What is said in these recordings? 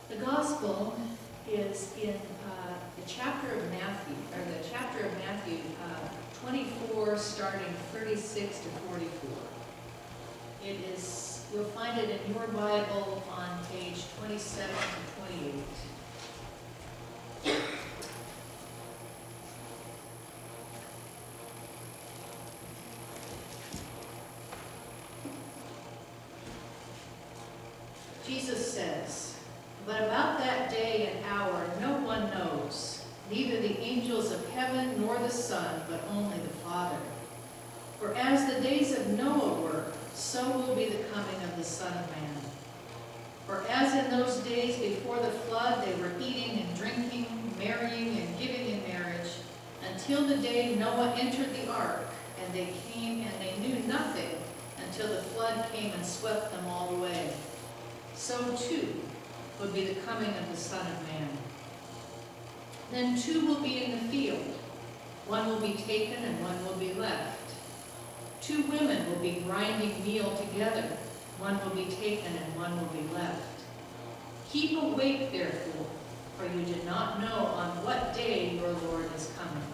The gospel is in the chapter of Matthew 24, starting 36 to 44. It is, you'll find it in your Bible on page 27 to 28. Jesus says, "But about that day and hour no one knows, neither the angels of heaven nor the Son, but only the Father. For as the days of Noah were, so will be the coming of the Son of Man. For as in those days before the flood they were eating and drinking, marrying and giving in marriage, until the day Noah entered the ark, and they came and they knew nothing until the flood came and swept them all away. So too will be the coming of the Son of Man. Then two will be in the field. One will be taken and one will be left. Two women will be grinding meal together. One will be taken and one will be left. Keep awake, therefore, for you do not know on what day your Lord is coming.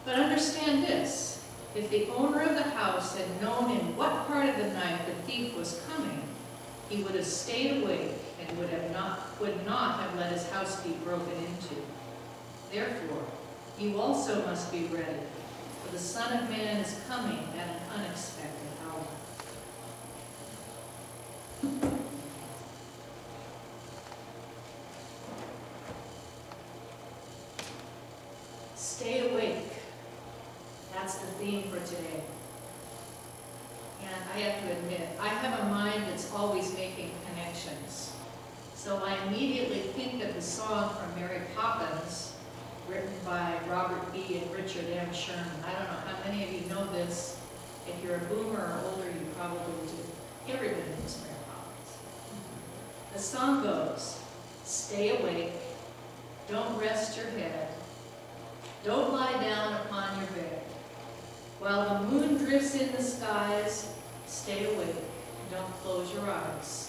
But understand this, if the owner of the house had known in what part of the night the thief was coming, he would have stayed awake and would not have let his house be broken into. Therefore, you also must be ready, for the Son of Man is coming at an unexpected hour." Stay awake. That's the theme for today. And I have to admit, I have a mind that's always making connections. So I immediately think of the song from Mary Poppins, written by Robert B. and Richard M. Sherman. I don't know how many of you know this. If you're a boomer or older, you probably do. Everybody knows Mary Poppins. The song goes, "Stay awake, don't rest your head, don't lie down upon your bed. While the moon drifts in the skies, stay awake, don't close your eyes.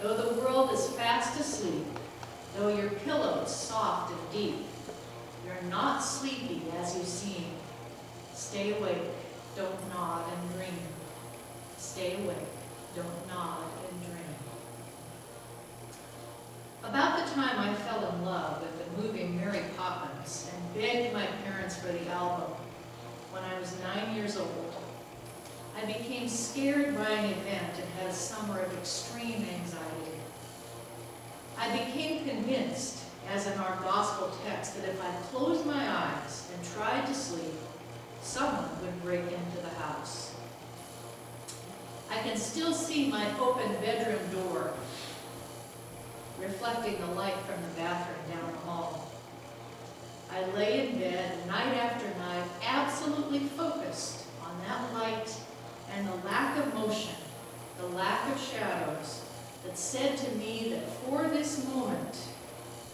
Though the world is fast asleep, though your pillow's soft and deep, you're not sleepy as you seem. Stay awake, don't nod and dream. Stay awake, don't nod and dream." About the time I fell in love with the movie Mary Poppins and begged my parents for the album, when I was 9 years old, I became scared by an event and had a summer of extreme anxiety. I became convinced, as in our gospel text, that if I closed my eyes and tried to sleep, someone would break into the house. I can still see my open bedroom door reflecting the light from the bathroom down the hall. I lay in bed night after night, absolutely focused on that light and the lack of motion, the lack of shadows that said to me that for this moment,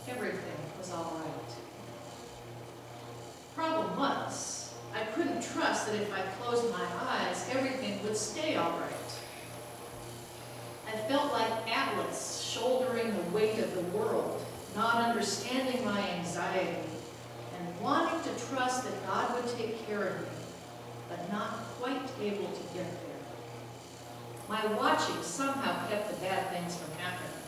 everything was all right. Problem was, I couldn't trust that if I closed my eyes, everything would stay all right. I felt like Atlas shouldering the weight of the world, not understanding my anxiety, and wanting to trust that God would take care of me, but not quite able to get there. My watching somehow kept the bad things from happening.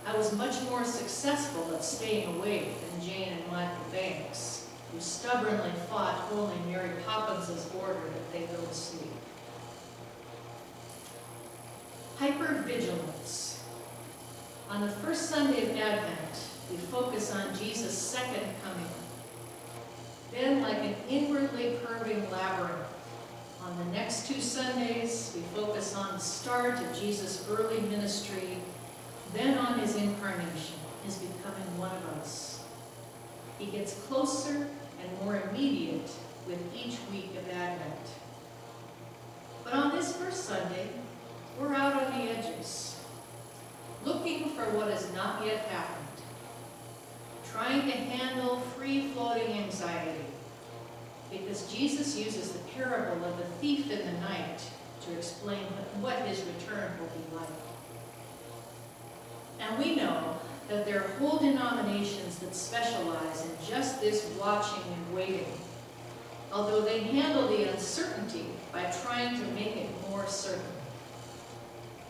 I was much more successful at staying awake than Jane and Michael Banks, who stubbornly fought only Mary Poppins' order that they go to sleep. Hypervigilance. On the first Sunday of Advent, we focus on Jesus' second coming. Then, like an inwardly curving labyrinth, on the next 2 Sundays, we focus on the start of Jesus' early ministry, then on his incarnation, his becoming one of us. He gets closer and more immediate with each week of Advent. But on this first Sunday, we're out on the edges, looking for what has not yet happened, trying to handle free-floating anxiety, because Jesus uses the parable of the thief in the night to explain what his return will be like. Now we know that there are whole denominations that specialize in just this watching and waiting, although they handle the uncertainty by trying to make it more certain.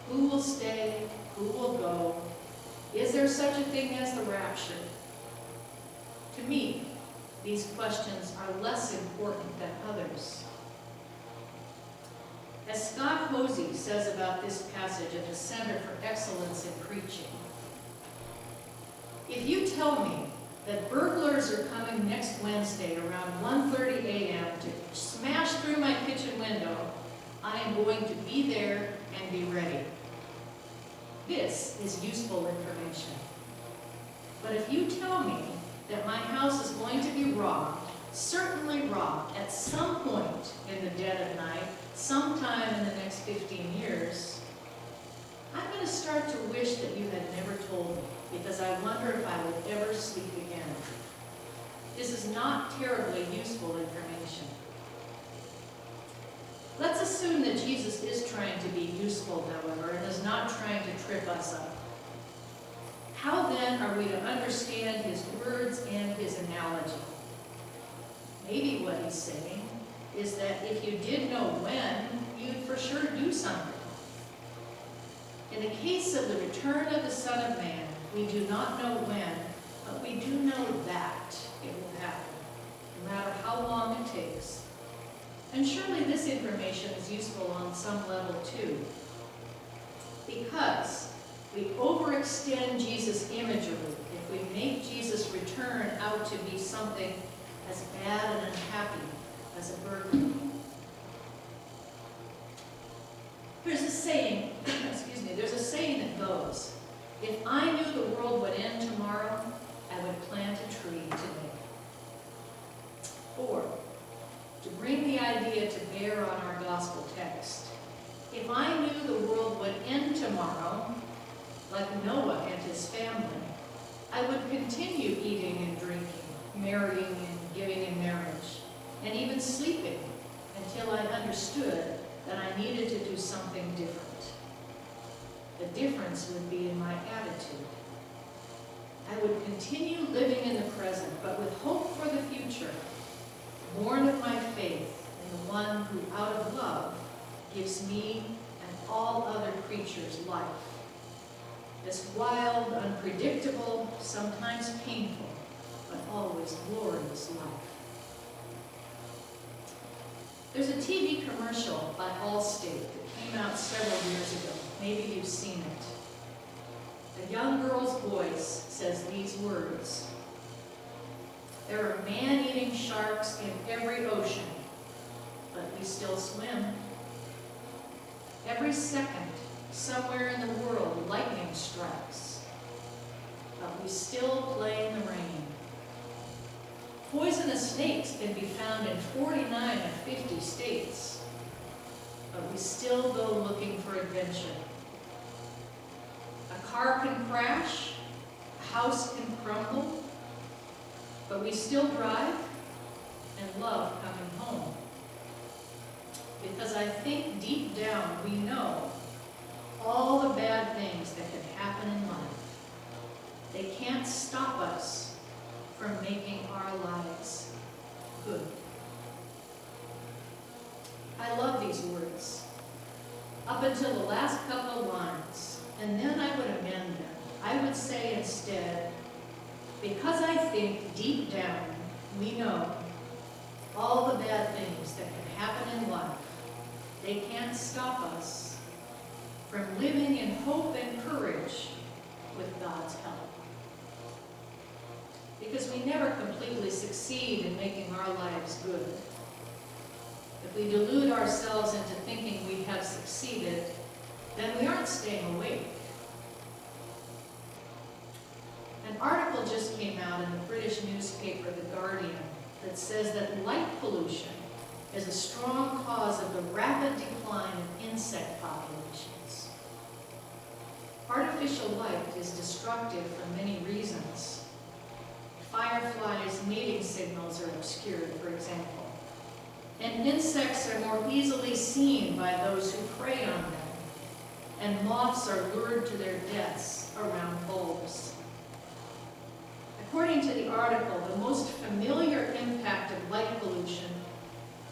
Who will stay? Who will go? Is there such a thing as the rapture? To me, these questions are less important than others. As Scott Hosey says about this passage at the Center for Excellence in Preaching, if you tell me that burglars are coming next Wednesday around 1:30 a.m. to smash through my kitchen window, I am going to be there and be ready. This is useful information. But if you tell me that my house is going to be robbed, certainly robbed at some point in the dead of night, sometime in the next 15 years, I'm going to start to wish that you had never told me, because I wonder if I would ever sleep again. This is not terribly useful information. Let's assume that Jesus is trying to be useful, however, and is not trying to trip us up. How then are we to understand his words and his analogy? Maybe what he's saying is that if you did know when, you'd for sure do something. In the case of the return of the Son of Man, we do not know when, but we do know that it will happen, no matter how long it takes. And surely this information is useful on some level too, because we overextend Jesus' imagery if we make Jesus' return out to be something as bad and unhappy as a burglar. There's a saying, there's a saying that goes, if I knew the world would end tomorrow, I would plant a tree today. Or, to bring the idea to bear on our gospel text, if I knew the world would end tomorrow, like Noah and his family, I would continue eating and drinking, marrying and giving in marriage, and even sleeping until I understood that I needed to do something different. The difference would be in my attitude. I would continue living in the present, but with hope for the future, born of my faith in the one who, out of love, gives me and all other creatures life. This wild, unpredictable, sometimes painful, but always glorious life. There's a TV commercial by Allstate that came out several years ago. Maybe you've seen it. A young girl's voice says these words: "There are man-eating sharks in every ocean, but we still swim. Every second, somewhere in the world, lightning strikes, but we still play in the rain. Poisonous snakes can be found in 49 of 50 states, but we still go looking for adventure. A car can crash, a house can crumble, but we still drive and love coming home. Because I think deep down we know all the bad things that can happen in life, they can't stop us from making our lives good." I love these words, up until the last couple of lines, and then I would amend them. I would say instead, because I think deep down we know all the bad things that can happen in life, they can't stop us from living in hope and courage with God's help. Because we never completely succeed in making our lives good. If we delude ourselves into thinking we have succeeded, then we aren't staying awake. An article just came out in the British newspaper The Guardian that says that light pollution is a strong cause of the rapid decline of insect populations. Artificial light is destructive for many reasons. Fireflies' mating signals are obscured, for example, and insects are more easily seen by those who prey on them, and moths are lured to their deaths around bulbs. article, the most familiar impact of light pollution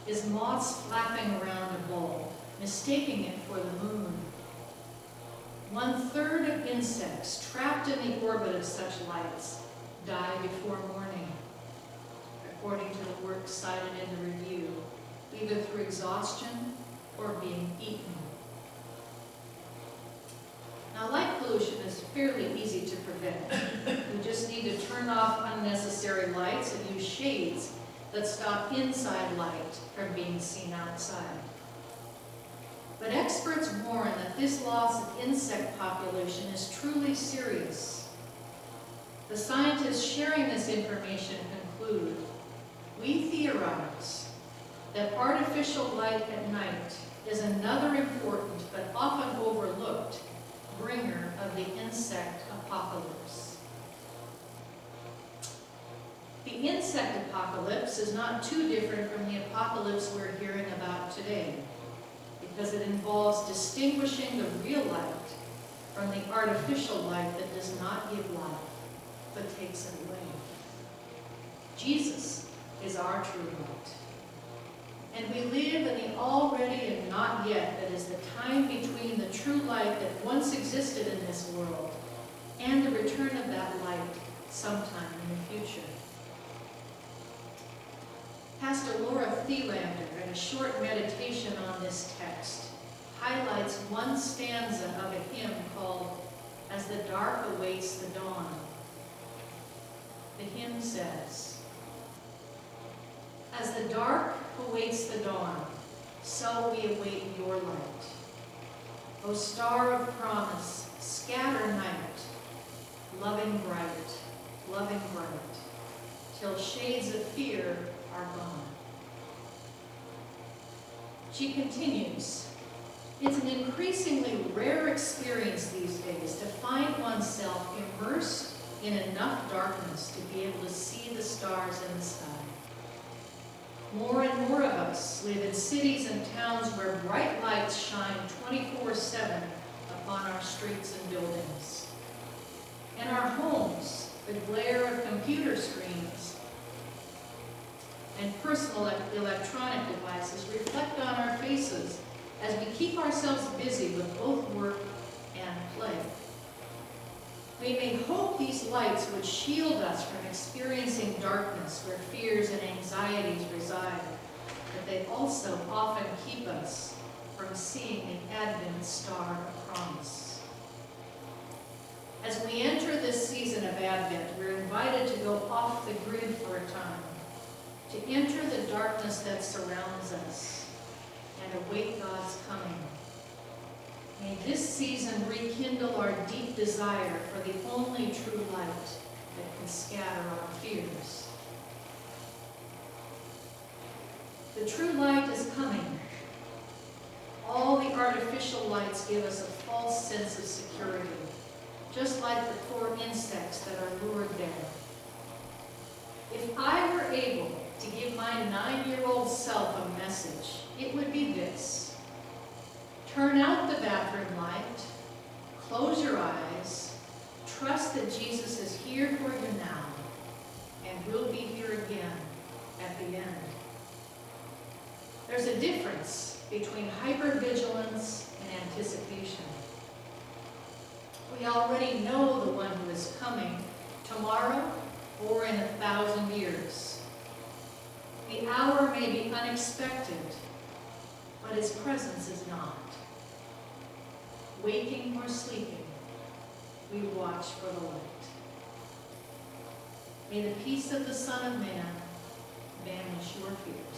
is moths flapping around a bulb, mistaking it for the moon. 1/3 of insects trapped in the orbit of such lights die before morning, according to the work cited in the review, either through exhaustion or being eaten. Now, light pollution is fairly easy to prevent. We just need to turn off unnecessary lights and use shades that stop inside light from being seen outside. But experts warn that this loss of insect population is truly serious. The scientists sharing this information conclude, we theorize that artificial light at night is another important but often overlooked bringer of the insect apocalypse. The insect apocalypse is not too different from the apocalypse we're hearing about today, because it involves distinguishing the real light from the artificial light that does not give life, but takes it away. Jesus is our true light. And we live in the already and not yet, that is the time between the true light that once existed in this world and the return of that light sometime in the future. Pastor Laura Thielander, in a short meditation on this text, highlights one stanza of a hymn called As the Dark Awaits the Dawn. The hymn says, as the dark awaits the dawn, so we await your light. O star of promise, scatter night, loving bright, till shades of fear are gone. She continues, it's an increasingly rare experience these days to find oneself immersed in enough darkness to be able to see the stars in the sky. More and more of us live in cities and towns where bright lights shine 24/7 upon our streets and buildings. In our homes, the glare of computer screens and personal electronic devices reflect on our faces as we keep ourselves busy with both work and play. We may hope these lights would shield us from experiencing darkness where fears and anxieties reside, but they also often keep us from seeing the Advent star of promise. As we enter this season of Advent, we're invited to go off the grid for a time, to enter the darkness that surrounds us and await God's coming. May this season rekindle our deep desire for the only true light that can scatter our fears. The true light is coming. All the artificial lights give us a false sense of security, just like the poor insects that are lured there. If I were able to give my 9-year-old self a message, it would be this. Turn out the bathroom light, close your eyes, trust that Jesus is here for you now, and will be here again at the end. There's a difference between hypervigilance and anticipation. We already know the one who is coming tomorrow or in 1,000 years. The hour may be unexpected, but his presence is not. Waking or sleeping, we watch for the light. May the peace of the Son of Man banish your fear.